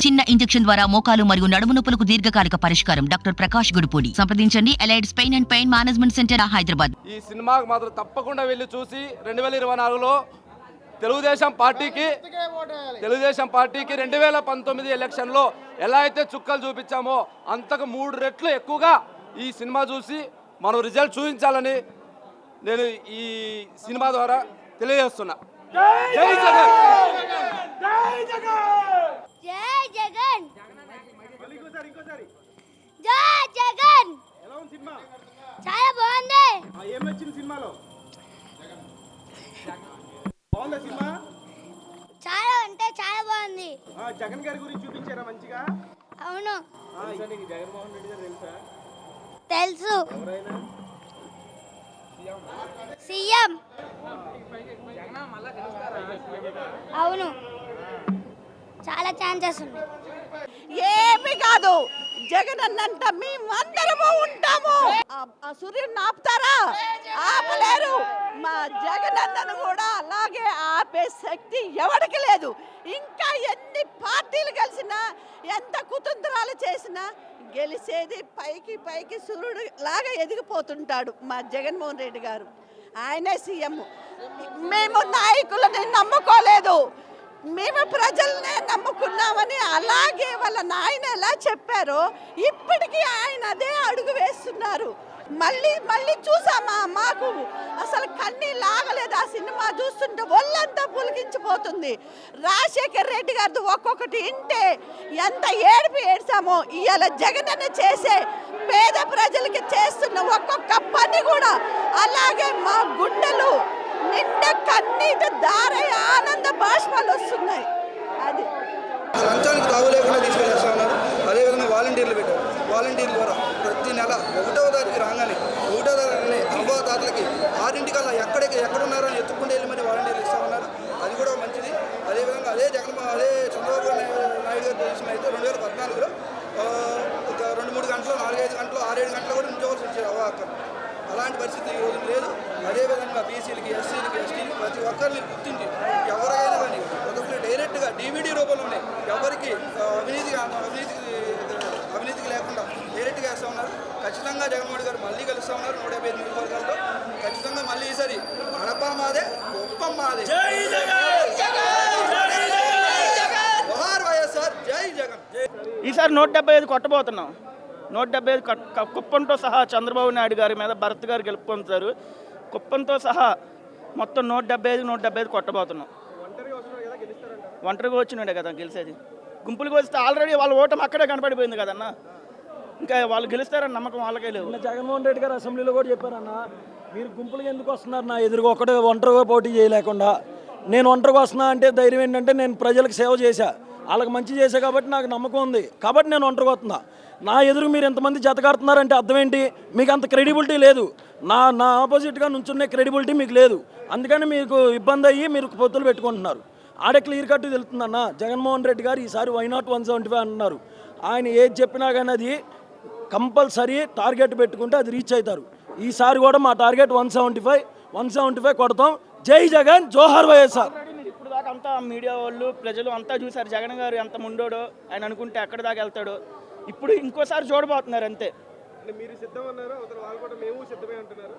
చిన్న ఇంజెక్షన్ ద్వారా మోకాలు మరియు నడుము నొప్పులకు దీర్ఘకాలిక పరిష్కారం. డాక్టర్ ప్రకాష్ గుడిపూడి. సంప్రదించండి. Allied's pain and pain management centre, Hyderabad. ఈ సినిమాకు మాత్రం తప్పకుండా వెళ్ళి చూసి 2024లో తెలుగుదేశం పార్టీకి 2019 ఎలక్షన్లో ఎలా అయితే చుక్కలు చూపించామో అంతకు 3 రెట్లు ఎక్కువగా ఈ సినిమా చూసి మనం రిజల్ట్ చూపించాలని నేను ఈ సినిమా ద్వారా తెలియజేస్తున్నా. జై జగన్, జై జగన్, జై జగన్. చాలా బాగుంది. చాలా అంటే చాలా బాగుంది. జగన్ గారి గురించి చూపించారా మంచిగా? అవును, జగన్మోహన్ రెడ్డి గారు తెలుసా? తెలుసు. సీఎం. అవును, చాలా ఛాన్సెస్ ఉన్నాయి. ఏమి కాదు, జగన్ అన్నంట మేమందరము ఉంటాము. ఆ సూర్యుని ఆపుతారా? ఆపలేరు. మా జగన్ అన్నను కూడా అలాగే ఆపే శక్తి ఎవరికి లేదు. ఇంకా ఎన్ని పార్టీలు కలిసినా, ఎంత కుతంత్రాలు చేసినా గెలిచేది పైకి పైకి సూర్యుడు లాగా ఎదిగిపోతుంటాడు మా జగన్మోహన్ రెడ్డి గారు. ఆయనే సీఎం. మేము నాయకులని నమ్ముకోలేదు, మేము ప్రజలనే నమ్ముకున్నామని అలాగే వాళ్ళ నాయన ఎలా చెప్పారో ఇప్పటికీ ఆయన అదే అడుగు వేస్తున్నారు. మళ్ళీ మళ్ళీ చూసామా, మాకు అసలు కన్నీ లాగలేదు. ఆ సినిమా చూస్తుంటే ఒళ్ళంతా పులికించిపోతుంది. రాజశేఖర్ రెడ్డి గారిది ఒక్కొక్కటి ఇంటే ఎంత ఏడ్చామో, ఇవాళ జగనన్న చేసే పేద ప్రజలకి చేస్తున్న ఒక్కొక్క పని కూడా అలాగే మా గుండెలు నిండా కన్నీటి దారై ఆనంద బాష్పాలు వస్తున్నాయి. అది లంచానికి తావు లేకుండా తీసుకెళ్ళేస్తా ఉన్నారు. అదేవిధంగా వాలంటీర్లు పెట్టారు. వాలంటీర్ల ద్వారా ప్రతి నెల 1వ తారీఖు రాగానే 1వ తారీఖుని అనుభవదారులకి 6 ఎక్కడున్నారో అని ఎత్తుకుంటే వెళ్ళి మరి వాలంటీర్లు ఇస్తూ ఉన్నారు. అది కూడా మంచిది. అదేవిధంగా అదే చంద్రబాబు నాయుడు గారు తెలిసిన అయితే 2014లో ఒక 2-3 గంటలు, 4-5 గంటలు, 6-7 గంటలు కూడా ఉంచవలసి వచ్చారు అవ్వక్కర్. అలాంటి పరిస్థితి ఈ రోజు లేదు. అదేవిధంగా బీసీలకి, ఎస్సీలకి, ఎస్టీలకి ప్రతి ఒక్కరిని గుర్తించి ఎవరైనా కానీ ఒకరికి డైరెక్ట్గా DVD రూపంలోనే ఎవరికి అవినీతికి లేకుండా డైరెక్ట్గా వేస్తూ ఉన్నారు. ఖచ్చితంగా జగన్మోహన్ గారు మళ్ళీ కలుస్తూ ఉన్నారు 155 నియోజకవర్గాల్లో. ఖచ్చితంగా మళ్ళీ ఈసారి కడప మాదే, కుప్పం మాదే. జోహార్ వైఎస్ఆర్, జై జగన్. ఈసారి 175 కొట్టబోతున్నాం. 175 కుప్పంతో సహా చంద్రబాబు నాయుడు గారి మీద భరత్ గారు గెలుపొందుతారు. కుప్పంతో సహా మొత్తం 175 కొట్టబోతున్నాం. ఒంటరిగా వచ్చినాడే కదా గెలిచేది. గుంపులుగా వస్తే ఆల్రెడీ వాళ్ళ ఓటమి అక్కడే కనపడిపోయింది కదన్న. ఇంకా వాళ్ళు గెలుస్తారని నమ్మకం వాళ్ళకే లేవు. జగన్మోహన్ రెడ్డి గారు అసెంబ్లీలో కూడా చెప్పారన్న, మీరు గుంపులుగా ఎందుకు వస్తున్నారు నా ఎదురుగా, ఒకటే ఒంటరిగా పోటీ చేయలేకుండా. నేను ఒంటరిగా వస్తున్నా అంటే ధైర్యం ఏంటంటే నేను ప్రజలకు సేవ చేశా, వాళ్ళకి మంచి చేశా కాబట్టి నాకు నమ్మకం ఉంది కాబట్టి నేను ఒంటరిగా వస్తున్నా. నా ఎదురు మీరు ఎంతమంది జతకాడుతున్నారంటే అర్థం ఏంటి? మీకు అంత క్రెడిబిలిటీ లేదు. నా ఆపోజిట్గా నుంచునే క్రెడిబిలిటీ మీకు లేదు. అందుకని మీకు ఇబ్బంది అయ్యి మీరు పొత్తులు పెట్టుకుంటున్నారు. ఆడే క్లియర్ కట్ తెలుస్తుందన్న. జగన్మోహన్ రెడ్డి గారు ఈసారి వై నాట్ 175 అంటున్నారు. ఆయన ఏది చెప్పినా కానీ అది కంపల్సరీ టార్గెట్ పెట్టుకుంటే అది రీచ్ అవుతారు. ఈసారి కూడా మా టార్గెట్ 175 కొడతాం. జై జగన్, జోహార్ వైఎస్ఆర్. ఇప్పుడు దాకా అంతా మీడియా వాళ్ళు, ప్రజలు అంతా చూశారు జగన్ గారు ఎంత ముండోడో. ఆయన అనుకుంటే ఎక్కడి దాకా వెళ్తాడో. ఇప్పుడు ఇంకోసారి చూడబోతున్నారు అంతే. మీరు సిద్ధం అన్నారు, వాళ్ళు కూడా మేము సిద్ధమే అంటున్నారు.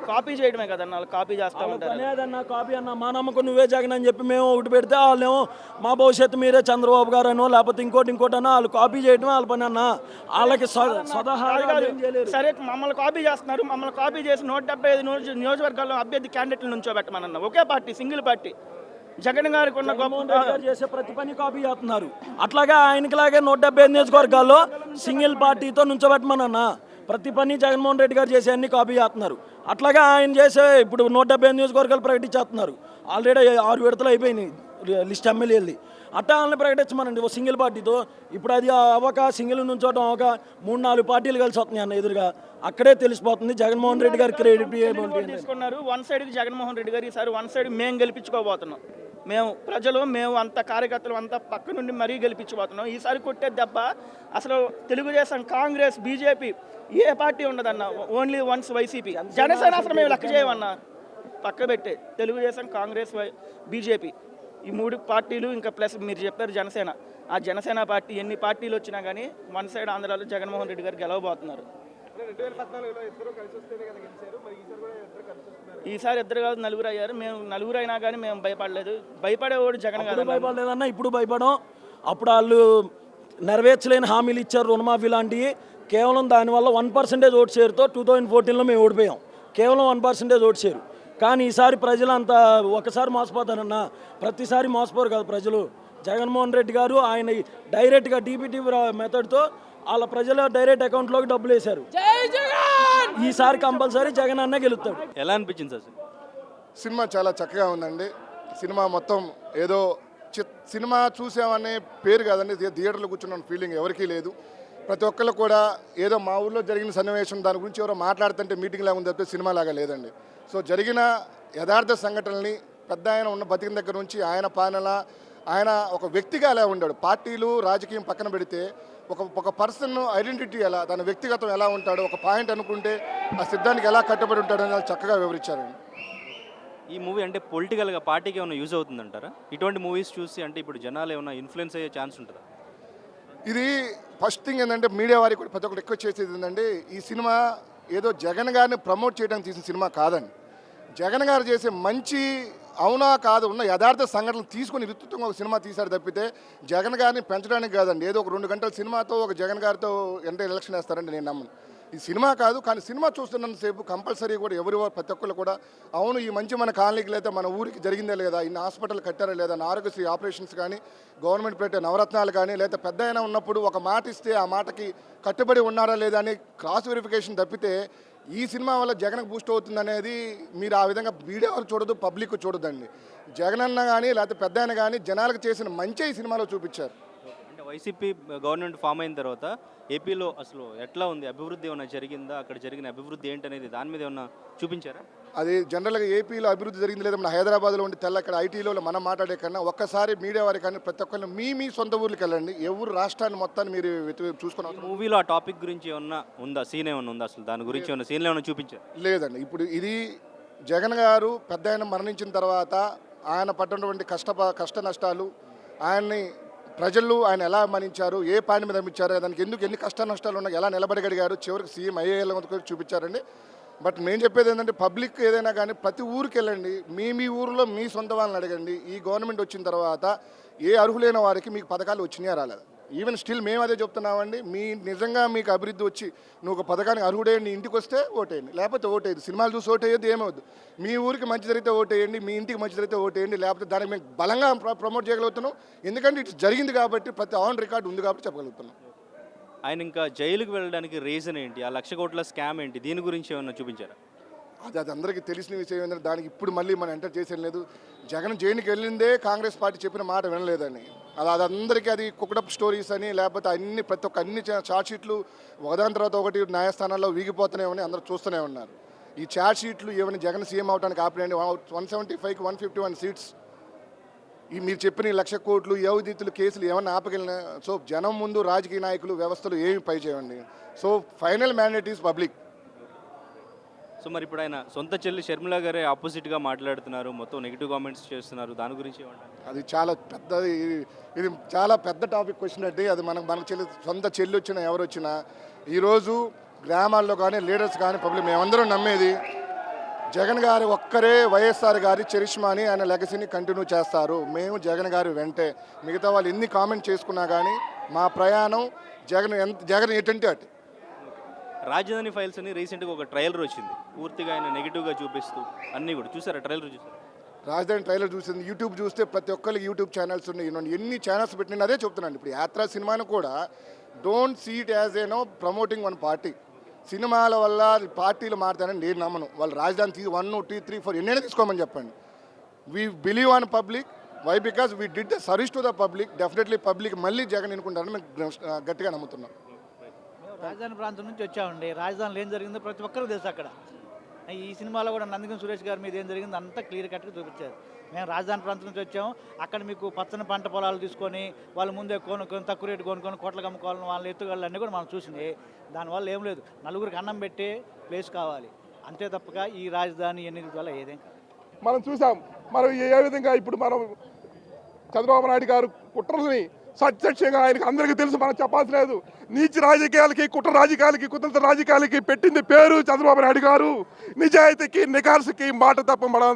కాపీ చేయడమే కదన్న, వాళ్ళు కాపీ చేస్తూ ఉంటారు. అనేదన్నా కాపీ అన్న, మా నమ్మకం నువ్వే జగన్ అని చెప్పి మేము ఒకటి పెడితే వాళ్ళేమో మా భవిష్యత్తు మీరే చంద్రబాబు గారు అనో లేకపోతే ఇంకోటనో వాళ్ళు కాపీ చేయడం వాళ్ళ పని అన్న. వాళ్ళకి సరే మమ్మల్ని కాపీ చేస్తున్నారు. మమ్మల్ని కాపీ చేసి 175 నియోజకవర్గాల్లో అభ్యర్థి క్యాండిడేట్ల నుంచోబెట్టమన్న. ఒకే పార్టీ, సింగిల్ పార్టీ. జగన్ గారికి ఉన్న గొప్ప చేసే ప్రతి పని కాపీ చేస్తున్నారు. అట్లాగే ఆయనకిలాగే 175 నియోజకవర్గాల్లో సింగిల్ పార్టీతో నుంచోబెట్టమన్నా. ప్రతి పని జగన్మోహన్ రెడ్డి గారు చేసే అన్ని కాపీ చేస్తున్నారు. అట్లాగే ఆయన చేసే ఇప్పుడు 175 నియోజకవర్గాలు ప్రకటించేస్తున్నారు. ఆల్రెడీ 6 విడతలు అయిపోయినాయి లిస్ట్ ఎమ్మెల్యేది. అట్టా వాళ్ళని ప్రకటించమనండి ఓ సింగిల్ పార్టీతో. ఇప్పుడు అది అవ్వక సింగిల్ నుంచోవడం అవ్వక 3-4 పార్టీలు కలిసి వస్తున్నాయి అన్న ఎదురుగా. అక్కడే తెలిసిపోతుంది జగన్మోహన్ రెడ్డి గారి క్రెడిట్ తీసుకున్నారు. వన్ సైడ్కి జగన్మోహన్ రెడ్డి గారు, ఈసారి వన్ సైడ్ మేము గెలిపించుకోబోతున్నాం. మేము అంత కార్యకర్తలు అంతా పక్క నుండి మరీ గెలిపించబోతున్నాం. ఈసారి కొట్టే దెబ్బ అసలు తెలుగుదేశం, కాంగ్రెస్, బీజేపీ ఏ పార్టీ ఉండదన్న. ఓన్లీ వన్స్ వైసీపీ, జనసేన అసలు మేము లెక్క చేయమన్నా. పక్క పెట్టే తెలుగుదేశం, కాంగ్రెస్, బీజేపీ ఈ 3 పార్టీలు ఇంకా ప్లస్ మీరు చెప్పారు జనసేన. ఆ జనసేన పార్టీ ఎన్ని పార్టీలు వచ్చినా కానీ వన్ సైడ్ ఆంధ్రాలో జగన్మోహన్ రెడ్డి గారు గెలవబోతున్నారు. ఈసారి ఇద్దరు కాదు నలుగురు అయ్యారు. మేము నలుగురు అయినా కానీ మేము భయపడలేదు. భయపడేవాడు జగన్ కాదు. భయపడలేదన్నా, ఇప్పుడు భయపడం. అప్పుడు వాళ్ళు నెరవేర్చలేని హామీలు ఇచ్చారు, రుణమాఫీ లాంటివి. కేవలం దానివల్ల 1% ఓటు షేర్తో 2014లో మేము ఓడిపోయాం. కేవలం 1% ఓటు షేరు. కానీ ఈసారి ప్రజలు అంతా ఒకసారి మోసపోతారన్నా, ప్రతిసారి మోసపోరు కదా ప్రజలు. జగన్మోహన్ రెడ్డి గారు ఆయన డైరెక్ట్గా డీబీటీ మెథడ్తో వాళ్ళ ప్రజల డైరెక్ట్ అకౌంట్లోకి డబ్బులు వేశారు. ఈసారి కంపల్సరీ జగన్ అన్న గెలుస్తాడు. ఎలా అనిపించింది సార్? సినిమా చాలా చక్కగా ఉందండి. సినిమా మొత్తం ఏదో సినిమా చూసామనే పేరు కాదండి, థియేటర్లో కూర్చున్న ఫీలింగ్ ఎవరికీ లేదు. ప్రతి ఒక్కళ్ళు కూడా ఏదో మా ఊళ్ళో జరిగిన సన్నివేశం దాని గురించి ఎవరో మాట్లాడుతుంటే మీటింగ్ లాగా ఉంది తప్పితే సినిమా లాగా లేదండి. సో జరిగిన యథార్థ సంఘటనల్ని పెద్ద ఆయన ఉన్న బతికిన దగ్గర నుంచి ఆయన పాలన, ఆయన ఒక వ్యక్తిగా ఎలా ఉండాడు, పార్టీలు రాజకీయం పక్కన పెడితే ఒక పర్సన్ ఐడెంటిటీ ఎలా, తన వ్యక్తిగతం ఎలా ఉంటాడో, ఒక పాయింట్ అనుకుంటే ఆ సిద్ధానికి ఎలా కట్టుబడి ఉంటాడని చక్కగా వివరించారండి. ఈ మూవీ అంటే పొలిటికల్గా పార్టీకి ఏమైనా యూజ్ అవుతుందంటారా? ఇటువంటి మూవీస్ చూసి అంటే ఇప్పుడు జనాలు ఏమైనా ఇన్ఫ్లుయెన్స్ అయ్యే ఛాన్స్ ఉంటుందా? ఇది ఫస్ట్ థింగ్ ఏంటంటే మీడియా వారికి కూడా ప్రతి ఒక్కరు ఎక్కువ చేసేది ఏంటంటే, ఈ సినిమా ఏదో జగన్ గారిని ప్రమోట్ చేయడానికి తీసిన సినిమా కాదండి. జగన్ గారు చేసే మంచి అవునా కాదు ఉన్న యథార్థ సంఘటనలు తీసుకుని విస్తృతంగా ఒక సినిమా తీశారు తప్పితే జగన్ గారిని పెంచడానికి కాదండి. ఏదో ఒక 2 గంటల సినిమాతో ఒక జగన్ గారితో ఎంత ఎలక్షన్ వేస్తారండి నేను నమ్మను. ఈ సినిమా కాదు, కానీ సినిమా చూస్తున్నంతసేపు కంపల్సరీ కూడా ప్రతి ఒక్కరు కూడా అవును ఈ మంచి మన కాలనీకి లేదా మన ఊరికి జరిగిందే లేదా, ఇన్ని హాస్పిటల్ కట్టారా లేదా, ఆరోగ్యశ్రీ ఆపరేషన్స్ కానీ, గవర్నమెంట్ పెట్టే నవరత్నాలు కానీ, లేదా పెద్ద అయినా ఉన్నప్పుడు ఒక మాట ఇస్తే ఆ మాటకి కట్టుబడి ఉన్నారా లేదా అని క్రాస్ వెరిఫికేషన్ తప్పితే ఈ సినిమా వల్ల జగన్కి బూస్ట్ అవుతుంది అనేది మీరు ఆ విధంగా మీడియా వారు చూడదు, పబ్లిక్ చూడదండి. జగన్ అన్న కానీ లేకపోతే పెద్ద అయినా కానీ జనాలకు చేసిన మంచి ఈ సినిమాలో చూపించారు. అంటే వైసీపీ గవర్నమెంట్ ఫామ్ అయిన తర్వాత ఏపీలో అసలు ఎట్లా ఉంది, అభివృద్ధి ఏమైనా జరిగిందా, అక్కడ జరిగిన అభివృద్ధి ఏంటనేది దాని మీద ఏమన్నా చూపించారా? అది జనరల్గా ఏపీలో అభివృద్ధి జరిగింది లేదా మన హైదరాబాద్లో ఉండి తెల్ల ఇక్కడ ఐటీలో మనం మాట్లాడే కన్నా ఒక్కసారి మీడియా వారి కానీ ప్రతి ఒక్కరిని మీ సొంత ఊర్లకు వెళ్ళండి. ఎవరు రాష్ట్రాన్ని మొత్తాన్ని మీరు చూసుకున్న మూవీలో ఆ టాపిక్ గురించి ఏమన్నా ఉందా, సీన్ ఏమన్నా ఉందా, అసలు దాని గురించి ఏమన్నా సీన్లు ఏమన్నా చూపించారు? లేదండి. ఇప్పుడు ఇది జగన్ గారు పెద్ద ఆయన మరణించిన తర్వాత ఆయన పడినటువంటి కష్ట నష్టాలు, ఆయన్ని ప్రజలు ఆయన ఎలా మరణించారు, ఏ పాయింట్ మీద నమ్మించారు, దానికి ఎన్ని కష్ట నష్టాలు ఉన్నాయి, ఎలా నిలబడగలిగారు, చివరికి సీఎం అయ్యేలా చూపించారండి. బట్ నేను చెప్పేది ఏంటంటే పబ్లిక్ ఏదైనా కానీ ప్రతి ఊరికి వెళ్ళండి, మీ ఊరిలో మీ సొంత వాళ్ళని అడగండి. ఈ గవర్నమెంట్ వచ్చిన తర్వాత ఏ అర్హులైన వారికి మీకు పథకాలు వచ్చినాయా రాలేదు. ఈవెన్ స్టిల్ మేము అదే చెప్తున్నామండి. నిజంగా మీకు అభివృద్ధి వచ్చి నువ్వు ఒక పథకానికి అర్హుడేయండి, ఇంటికి వస్తే ఓటేయండి, లేకపోతే ఓటేయద్దు. సినిమాలు చూసి ఓటేయద్దు, ఏమవద్దు. మీ ఊరికి మంచి జరిగితే ఓటేయండి, మీ ఇంటికి మంచి జరిగితే ఓటేయండి, లేకపోతే దానికి మేము బలంగా ప్రమోట్ చేయగలుగుతున్నాం. ఎందుకంటే ఇటు జరిగింది కాబట్టి, ప్రతి ఆన్ రికార్డు ఉంది కాబట్టి చెప్పగలుగుతున్నాం. ఆయన ఇంకా జైలుకి వెళ్ళడానికి రీజన్ ఏంటి, ఆ 1,00,000 కోట్ల స్కామ్ ఏంటి, దీని గురించి ఏమన్నా చూపించారా? అది అందరికీ తెలిసిన విషయం ఏంటంటే దానికి ఇప్పుడు మళ్ళీ మనం ఎంటర్ చేసేది లేదు. జగన్ జైలుకి వెళ్ళిందే కాంగ్రెస్ పార్టీ చెప్పిన మాట వినలేదని. అది అందరికీ అది కుక్కడప్ స్టోరీస్ అని, లేకపోతే ప్రతి ఒక్క అన్ని ఛార్జ్ షీట్లు ఒకదాని తర్వాత ఒకటి న్యాయస్థానాల్లో వీగిపోతూనే ఉన్నాయి, అందరూ చూస్తూనే ఉన్నారు. ఈ ఛార్జ్ షీట్లు ఏమైనా జగన్ సీఎం అవడానికి ఆపినండి. 175కి 151 సీట్స్, ఈ మీరు చెప్పిన 1,00,000 కోట్లు అవినీతులు కేసులు ఏమన్నా ఆపగలిగిన. సో జనం ముందు రాజకీయ నాయకులు వ్యవస్థలు ఏమి పై చేయండి. So final mandate is public. So మరి ఇప్పుడు ఆయన సొంత చెల్లి షర్మిల గారే ఆపోజిట్గా మాట్లాడుతున్నారు, మొత్తం నెగిటివ్ కామెంట్స్ చేస్తున్నారు, దాని గురించి ఏమంటారు? అది చాలా పెద్దది, ఇది చాలా పెద్ద టాపిక్ క్వశ్చన్ అండి. అది మన సొంత చెల్లి వచ్చినా ఎవరు వచ్చినా ఈరోజు గ్రామాల్లో కానీ లీడర్స్ కానీ పబ్లిక్ మేమందరం నమ్మేది జగన్ గారు ఒక్కరే వైఎస్ఆర్ గారి చరిష్మాని ఆయన లెగసీని కంటిన్యూ చేస్తారు. మేము జగన్ గారి వెంటే. మిగతా వాళ్ళు ఎన్ని కామెంట్ చేసుకున్నా కానీ మా ప్రయాణం జగన్ ఎటంటే అటు. రాజధాని ఫైల్స్ అని రీసెంట్గా ఒక ట్రైలర్ వచ్చింది, పూర్తిగా ఆయన నెగిటివ్గా చూపిస్తూ అన్నీ కూడా చూసారా? ట్రైలర్ చూసారా? రాజధాని ట్రైలర్ చూసింది. యూట్యూబ్ చూస్తే ప్రతి ఒక్కరికి యూట్యూబ్ ఛానల్స్ ఉన్నాయి, ఎన్ని ఛానల్స్ పెట్టినా అదే చెప్తున్నాను. ఇప్పుడు యాత్ర సినిమాను కూడా don't see it as a no promoting one party. సినిమాల వల్ల పార్టీలు మారుతానని నేను నమ్మను. వాళ్ళు రాజధాని 1, 2, 3, 4 ఎన్నైనా తీసుకోమని చెప్పండి. We believe on public. Why? Because we did the service to the public. Definitely public మళ్ళీ జగన్ ఎన్నుకుంటారని మేము గట్టిగా నమ్ముతున్నాం. రాజధాని ప్రాంతం నుంచి వచ్చామండి. రాజధానిలో ఏం జరిగిందో ప్రతి ఒక్కరు తెలుసు. అక్కడ ఈ సినిమాలో కూడా నందిగం సురేష్ గారి మీద ఏం జరిగిందో అంతా క్లియర్ కట్గా చూపించారు. మేము రాజధాని ప్రాంతం నుంచి వచ్చాము. అక్కడ మీకు పచ్చని పంట పొలాలు తీసుకొని వాళ్ళ ముందే కొనుక్కొని తక్కువ రేటు కొనుక్కొని కోట్లకు అమ్ముకోవాలని వాళ్ళ ఎత్తుగళ్ళు అన్నీ కూడా మనం చూసినాయి. దానివల్ల ఏం లేదు, నలుగురికి అన్నం పెట్టే ప్లేస్ కావాలి అంతే తప్పగా ఈ రాజధాని ఎన్నికల వల్ల ఏదేం కాదు. మనం చూసాం. మనం ఏ విధంగా ఇప్పుడు మనం చంద్రబాబు నాయుడు గారు కుట్రల్ని సత్యంగా ఆయనకి అందరికీ తెలుసు, మనం చెప్పాల్సి లేదు. నీచ రాజకీయాలకి, కుట్ర రాజకీయాలకి, కుతంత్ర రాజకీయాలకి పెట్టింది పేరు చంద్రబాబు నాయుడు గారు. నిజాయితీకి, నికార్సుకి, మాట తప్ప మడం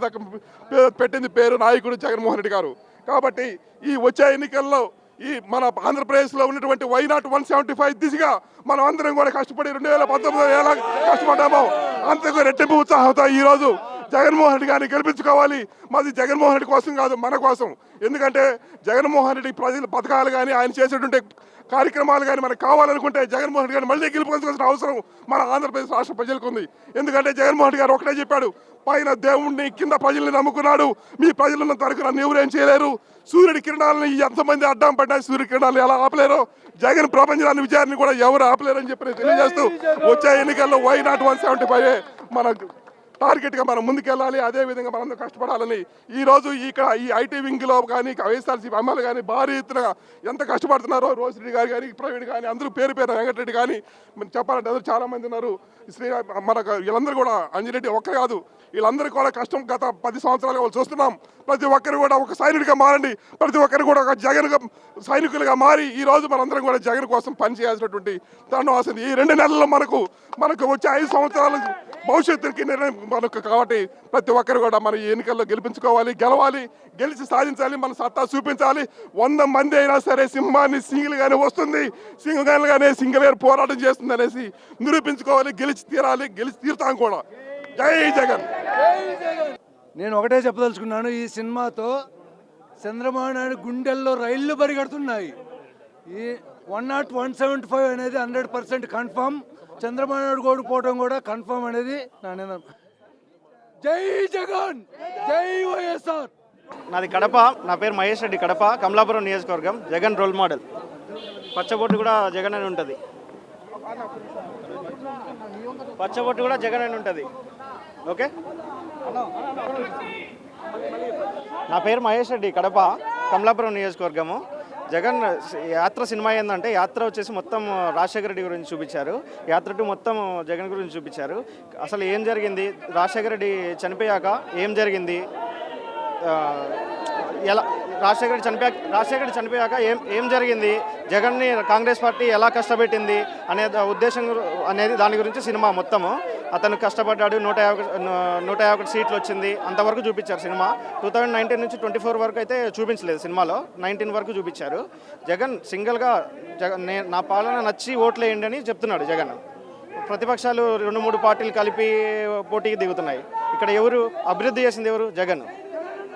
పెట్టింది పేరు నాయకుడు జగన్మోహన్ రెడ్డి గారు. కాబట్టి ఈ వచ్చే ఎన్నికల్లో ఈ మన ఆంధ్రప్రదేశ్లో ఉన్నటువంటి వైనాట్ 175 దిశగా మనం అందరం కూడా కష్టపడి 2019 ఎలా కష్టపడ్డామో అంతకు రెట్టింపు ఉత్సాహంతో ఈరోజు జగన్మోహన్ రెడ్డి గారిని గెలిపించుకోవాలి. మాది జగన్మోహన్ రెడ్డి కోసం కాదు, మన కోసం. ఎందుకంటే జగన్మోహన్ రెడ్డి ప్రజల పథకాలు కానీ ఆయన చేసేటువంటి కార్యక్రమాలు కానీ మనకు కావాలనుకుంటే జగన్మోహన్ రెడ్డి గారిని మళ్ళీ గెలిపించాల్సిన అవసరం మన ఆంధ్రప్రదేశ్ రాష్ట్ర ప్రజలకు ఉంది. ఎందుకంటే జగన్మోహన్ రెడ్డి గారు ఒకటే చెప్పాడు, పైన దేవుణ్ణి కింద ప్రజల్ని నమ్ముకున్నాడు, మీ ప్రజలను తరకు నన్ను ఎవరేం చేయలేరు. సూర్యుడి కిరణాలను ఎంతమంది అడ్డం పడ్డా సూర్య కిరణాలు ఎలా ఆపలేరు, జగన్ ప్రపంచాన్ని విజయాన్ని కూడా ఎవరు ఆపలేరని చెప్పి తెలియజేస్తూ వచ్చే ఎన్నికల్లో వైనాట్ 175 మన టార్గెట్గా మనం ముందుకెళ్ళాలి. అదేవిధంగా మనం కష్టపడాలని ఈరోజు ఇక్కడ ఈ ఐటీ వింగ్లో కానీ వైఎస్ఆర్సీపీ అమ్మాయిలు కానీ భారీ ఎత్తున ఎంత కష్టపడుతున్నారో రోసిరెడ్డి గారు కానీ ప్రవీణ్ కానీ అందరూ పేరు వెంకటరెడ్డి కానీ చెప్పాలంటే అందరూ చాలామంది ఉన్నారు. మనకు వీళ్ళందరూ కూడా అంజిరెడ్డి ఒక్కరే కాదు, వీళ్ళందరూ కూడా కష్టం గత 10 సంవత్సరాలుగా వాళ్ళు చూస్తున్నాం. ప్రతి ఒక్కరు కూడా ఒక సైనికుడిగా మారండి, ప్రతి ఒక్కరు కూడా ఒక జగన్ సైనికులుగా మారి ఈరోజు మనందరం కూడా జగన్ కోసం పనిచేయాల్సినటువంటి తరుణం వస్తుంది. ఈ 2 నెలల్లో మనకు వచ్చే 5 సంవత్సరాల భవిష్యత్తుకి నిర్ణయం మనకు. కాబట్టి ప్రతి ఒక్కరు కూడా మన ఈ ఎన్నికల్లో గెలిపించుకోవాలి, గెలవాలి, గెలిచి సాధించాలి, మన సత్తా చూపించాలి. 100 మంది అయినా సరే సింహాన్ని సింగిల్గానే వస్తుంది, సింగిల్గానే పోరాటం చేస్తుంది అనేసి నిరూపించుకోవాలి. గెలిచి తీరాలి, గెలిచి తీరుతాం కూడా. జై జగన్. నేను ఒకటే చెప్పదలుచుకున్నాను, ఈ సినిమాతో చంద్రబాబు నాయుడు గుండెల్లో రైళ్లు పరిగెడుతున్నాయి. ఈ 101, 175 అనేది 100% కన్ఫర్మ్. చంద్రబాబు నాయుడు ఓడిపోవడం కూడా కన్ఫర్మ్ అనేది నా నిర్ణయం. జై జగన్, జై వైఎస్ఆర్. నాది కడప, నా పేరు మహేష్ రెడ్డి, కడప కమలాపురం నియోజకవర్గం. Jagan role model. పచ్చబొట్టు కూడా జగన్ అని ఉంటుంది, పచ్చబొట్టు కూడా జగన్ అని ఉంటుంది. ఓకే, నా పేరు మహేష్ రెడ్డి, కడప కమలాపురం నియోజకవర్గము. జగన్ యాత్ర సినిమా ఏంటంటే, యాత్ర వచ్చేసి మొత్తం రాజశేఖర రెడ్డి గురించి చూపించారు, యాత్ర 2 మొత్తం జగన్ గురించి చూపించారు. అసలు ఏం జరిగింది, రాజశేఖర రెడ్డి చనిపోయాక ఏం జరిగింది, ఎలా రాజశేఖర రెడ్డి చనిపోయాక ఏం జరిగింది, జగన్ని కాంగ్రెస్ పార్టీ ఎలా కష్టపెట్టింది అనే ఉద్దేశం అనేది దాని గురించి సినిమా మొత్తము. అతను కష్టపడ్డాడు, 151 సీట్లు వచ్చింది, అంతవరకు చూపించారు సినిమా. 2019 నుంచి 24 వరకు అయితే చూపించలేదు సినిమాలో, 19 వరకు చూపించారు. జగన్ సింగిల్గా నా పాలన నచ్చి ఓట్లు వేయండి అని చెప్తున్నాడు జగన్. ప్రతిపక్షాలు 2-3 పార్టీలు కలిపి పోటీకి దిగుతున్నాయి. ఇక్కడ ఎవరు అభివృద్ధి చేసింది, ఎవరు? జగన్.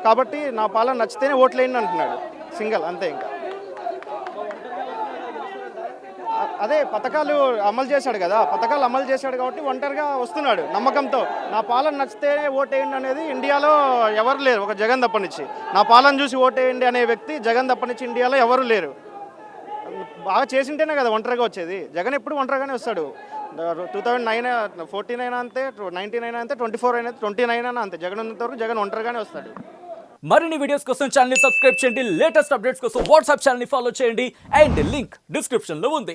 కాబట్టి నా పాలన నచ్చితేనే ఓట్లు వేయండి అంటున్నాడు, సింగిల్, అంతే. ఇంకా అదే పథకాలు అమలు చేశాడు కదా, పథకాలు అమలు చేశాడు కాబట్టి ఒంటరిగా వస్తున్నాడు నమ్మకంతో. నా పాలన నచ్చితేనే ఓటేయండి అనేది ఇండియాలో ఎవరు లేరు, ఒక జగన్ తప్పనిచ్చి. నా పాలన చూసి ఓటేయండి అనే వ్యక్తి జగన్ తప్పనిచ్చి ఇండియాలో ఎవరు లేరు. బాగా చేసింటేనే కదా ఒంటరిగా వచ్చేది. జగన్ ఎప్పుడు ఒంటరిగానే వస్తాడు. 2009, 14 అయినా అంతే, 19 అయినా అంతే, 24 అయినా 29 అయినా అంతే. జగన్ ఉన్నంత వరకు జగన్ ఒంటరిగానే వస్తాడు. మరిన్ని వీడియోస్ కోసం ఛానల్ ని సబ్స్క్రైబ్ చేయండి, లేటెస్ట్ అప్డేట్స్ కోసం వాట్సాప్ ఛానల్ ని ఫాలో చేయండి, అండ్ లింక్ డిస్క్రిప్షన్ లో ఉంది.